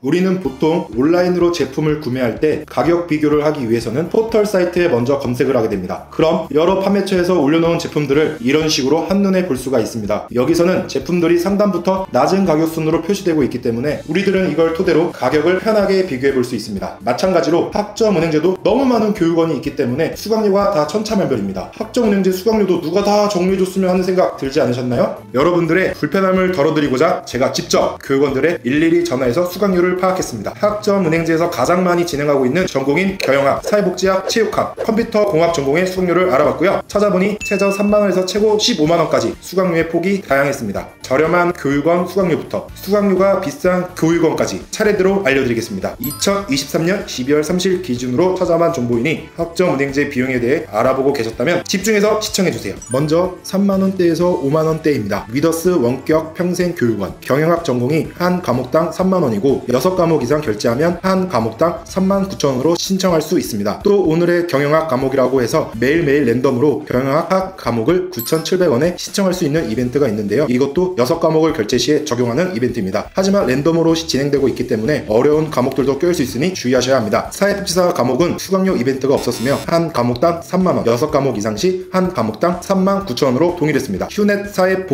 우리는 보통 온라인으로 제품을 구매할 때 가격 비교를 하기 위해서는 포털 사이트에 먼저 검색을 하게 됩니다. 그럼 여러 판매처에서 올려놓은 제품들을 이런 식으로 한눈에 볼 수가 있습니다. 여기서는 제품들이 상단부터 낮은 가격 순으로 표시되고 있기 때문에 우리들은 이걸 토대로 가격을 편하게 비교해 볼 수 있습니다. 마찬가지로 학점은행제도 너무 많은 교육원이 있기 때문에 수강료가 다 천차만별입니다. 학점은행제 수강료도 누가 다 정리해줬으면 하는 생각 들지 않으셨나요? 여러분들의 불편함을 덜어드리고자 제가 직접 교육원들에 일일이 전화해서 수강료를 파악했습니다. 학점은행제에서 가장 많이 진행하고 있는 전공인 경영학, 사회복지학, 체육학, 컴퓨터공학 전공의 수강료를 알아봤고요. 찾아보니 최저 3만원에서 최고 15만원까지 수강료의 폭이 다양했습니다. 저렴한 교육원 수강료부터 수강료가 비싼 교육원까지 차례대로 알려드리겠습니다. 2023년 12월 30일 기준으로 찾아만 정보이니 학점은행제 비용에 대해 알아보고 계셨다면 집중해서 시청해주세요. 먼저 3만원대에서 5만원대입니다. 위더스 원격 평생교육원 경영학 전공이 한 과목당 3만원이고 6과목 이상 결제하면 한 과목당 39,000원으로 신청할 수 있습니다. 또 오늘의 경영학 과목이라고 해서 매일매일 랜덤으로 경영학 학 과목을 9,700원에 신청할 수 있는 이벤트가 있는데요. 이것도 6과목을 결제 시에 적용하는 이벤트입니다. 하지만 랜덤으로 진행되고 있기 때문에 어려운 과목들도 껴일 수 있으니 주의하셔야 합니다. 사회복지사 과목은 수강료 이벤트가 없었으며 한 과목당 3만원, 6과목 이상 시 한 과목당 39,000원으로 동일했습니다. 휴넷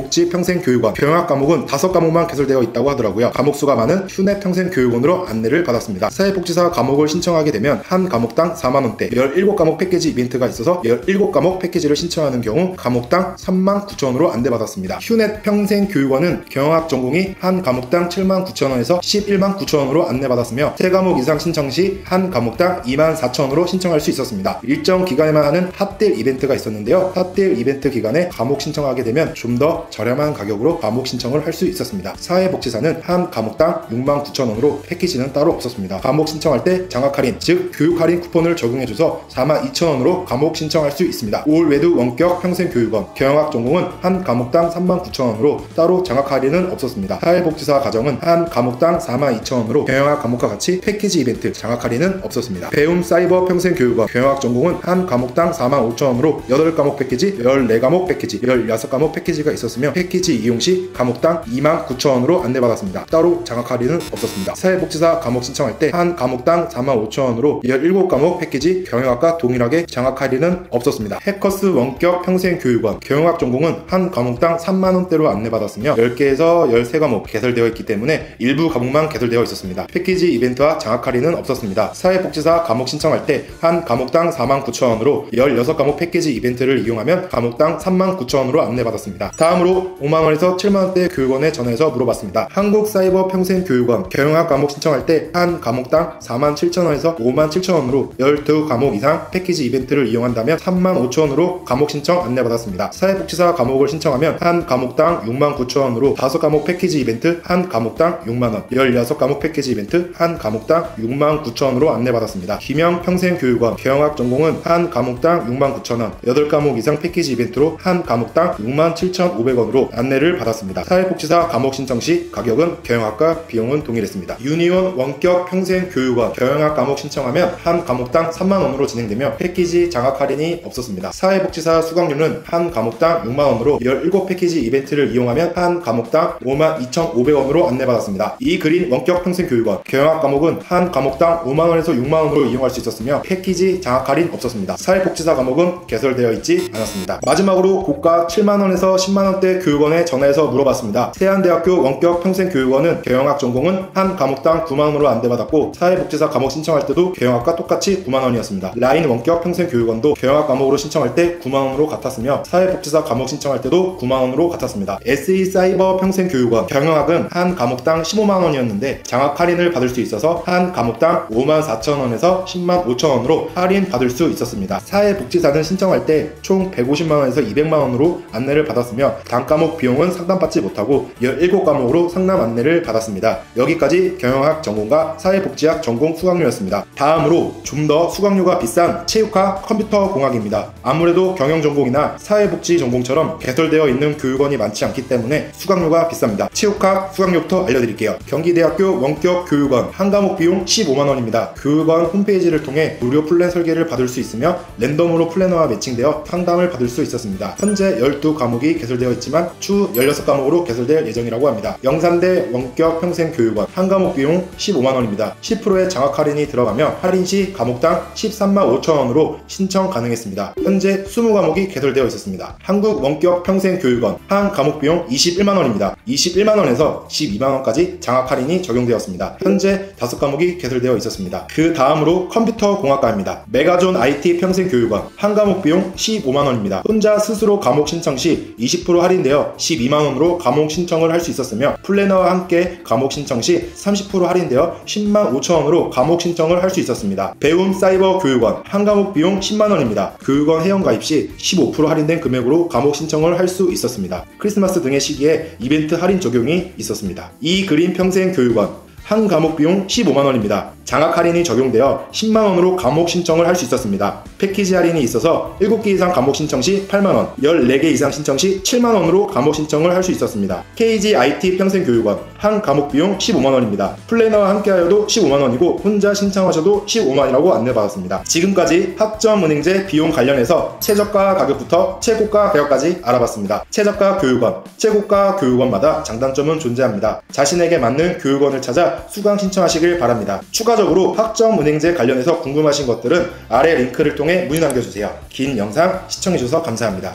사회복지평생교육원 경영학 과목은 5과목만 개설되어 있다고 하더라고요. 과목 수가 많은 휴넷 평생교육원으로 안내를 받았습니다. 사회복지사 과목을 신청하게 되면 한 과목당 4만원대 17과목 패키지 이벤트가 있어서 17과목 패키지를 신청하는 경우 과목당 39,000원으로 안내받았습니다. 휴넷 평생교육원은 경영학 전공이 한 과목당 79,000원에서 119,000원으로 안내받았으며 3과목 이상 신청 시 한 과목당 24,000원으로 신청할 수 있었습니다. 일정 기간에만 하는 핫딜 이벤트가 있었는데요. 핫딜 이벤트 기간에 과목 신청하게 되면 좀 더 저렴한 가격으로 과목 신청을 할 수 있었습니다. 사회복지사는 한 과목당 69,000원으로 패키지는 따로 없었습니다. 과목 신청할 때 장학 할인, 즉 교육 할인 쿠폰을 적용해줘서 42,000원으로 과목 신청할 수 있습니다. 올웨드 원격 평생교육원 경영학 전공은 한 과목당 39,000원으로 따로 장학 할인은 없었습니다. 사회복지사 과정은 한 과목당 42,000원으로 경영학 과목과 같이 패키지 이벤트 장학 할인은 없었습니다. 배움 사이버 평생교육원 경영학 전공은 한 과목당 45,000원으로 8과목 패키지, 14과목 패키지, 16과목 패키지가 있었으며 패키지 이용 시 과목당 29,000원으로 안내받았습니다. 따로 장학 할인은 없었습니다. 사회복지사 과목 신청할 때 한 과목당 45,000원으로 17과목 패키지 경영학과 동일하게 장학 할인은 없었습니다. 해커스 원격 평생교육원 경영학 전공은 한 과목당 3만원대로 안내받았으며 10개에서 13과목 개설되어 있기 때문에 일부 과목만 개설되어 있었습니다. 패키지 이벤트와 장학 할인은 없었습니다. 사회복지사 과목 신청할 때 한 과목당 49,000원으로 16과목 패키지 이벤트를 이용하면 과목당 39,000원으로 안내받았습니다. 다음으로 5만원에서 7만원대 교육원에 전화해서 물어봤습니다. 한국사이버 평생교육원 경영학 과목 신청할 때 한 과목당 47,000원에서 57,000원으로 12과목 이상 패키지 이벤트를 이용한다면 35,000원으로 과목 신청 안내받았습니다. 사회복지사 과목을 신청하면 한 과목당 69,000원으로 5과목 패키지 이벤트 한 과목당 6만원, 16과목 패키지 이벤트 한 과목당 69,000원으로 안내받았습니다. 김영 평생교육원 경영학 전공은 한 과목당 69,000원, 8과목 이상 패키지 이벤트로 한 과목당 67,500원으로 안내를 받았습니다. 사회복지사 과목 신청 시 가격은 경영학과 비용은 동일했습니다. 유니온 원격 평생교육원 경영학 과목 신청하면 한 과목당 3만원으로 진행되며 패키지 장학 할인이 없었습니다. 사회복지사 수강료는 한 과목당 6만원으로 17패키지 이벤트를 이용하면 한 과목당 52,500원으로 안내받았습니다. 이 그린 원격 평생교육원 경영학 과목은 한 과목당 5만원에서 6만원으로 이용할 수 있었으며 패키지 장학 할인 없었습니다. 사회복지사 과목은 개설되어 있지 않았습니다. 마지막으로 고가 7만원에서 10만원대 교육원에 전화해서 물어봤습니다. 세안대학교 원격 평생교육원은 경영학 전공은 한 과목당 9만원으로 안내받았고 사회복지사 과목 신청할 때도 경영학과 똑같이 9만원이었습니다. 라인 원격 평생교육원도 경영학 과목으로 신청할 때 9만원으로 같았으며 사회복지사 과목 신청할 때도 9만원으로 같았습니다. SE 사이버 평생교육원 경영학은 한 과목당 15만원이었는데 장학 할인을 받을 수 있어서 한 과목당 54,000원에서 105,000원으로 할인 받을 수 있었습니다. 사회복지사는 신청할 때 총 150만원에서 200만원으로 안내를 받았으며 단과목 비용은 상담받지 못하고 17과목으로 상담 안내를 받았습니다. 여기까지 경영학 전공과 사회복지학 전공 수강료였습니다. 다음으로 좀 더 수강료가 비싼 체육학 컴퓨터공학입니다. 아무래도 경영전공이나 사회복지 전공처럼 개설되어 있는 교육원이 많지 않기 때문에 때문에 수강료가 비쌉니다. 체육학 수강료부터 알려드릴게요. 경기대학교 원격 교육원 한 과목 비용 15만원입니다. 교육원 홈페이지를 통해 무료 플랜 설계를 받을 수 있으며 랜덤으로 플래너와 매칭되어 상담을 받을 수 있었습니다. 현재 12과목이 개설되어 있지만 추후 16과목으로 개설될 예정이라고 합니다. 영산대 원격 평생교육원 한 과목 비용 15만원입니다. 10%의 장학 할인이 들어가며 할인 시 과목당 13만 5천원으로 신청 가능했습니다. 현재 20과목이 개설되어 있었습니다. 한국 원격 평생교육원 한 과목 비용 21만원입니다. 21만원에서 12만원까지 장학 할인이 적용되었습니다. 현재 5과목이 개설되어 있었습니다. 그 다음으로 컴퓨터공학과입니다. 메가존 IT 평생교육원 한 과목 비용 15만원입니다. 혼자 스스로 과목 신청 시 20% 할인되어 12만원으로 과목 신청을 할 수 있었으며 플래너와 함께 과목 신청 시 30% 할인되어 10만 5천원으로 과목 신청을 할 수 있었습니다. 배움 사이버 교육원 한 과목 비용 10만원입니다. 교육원 회원 가입 시 15% 할인된 금액으로 과목 신청을 할 수 있었습니다. 크리스마스 등의 시기에 이벤트 할인 적용이 있었습니다. 이 그린 평생교육원 한 과목 비용 15만원입니다. 장학 할인이 적용되어 10만원으로 과목 신청을 할 수 있었습니다. 패키지 할인이 있어서 7개 이상 과목 신청 시 8만원, 14개 이상 신청 시 7만원으로 과목 신청을 할 수 있었습니다. KG IT 평생교육원 한 과목 비용 15만원입니다. 플래너와 함께하여도 15만원이고 혼자 신청하셔도 15만원이라고 안내받았습니다. 지금까지 학점은행제 비용 관련해서 최저가 가격부터 최고가 가격까지 알아봤습니다. 최저가 교육원, 최고가 교육원마다 장단점은 존재합니다. 자신에게 맞는 교육원을 찾아 수강 신청하시길 바랍니다. 추가적으로 학점은행제 관련해서 궁금하신 것들은 아래 링크를 통해 문의 남겨주세요. 긴 영상 시청해주셔서 감사합니다.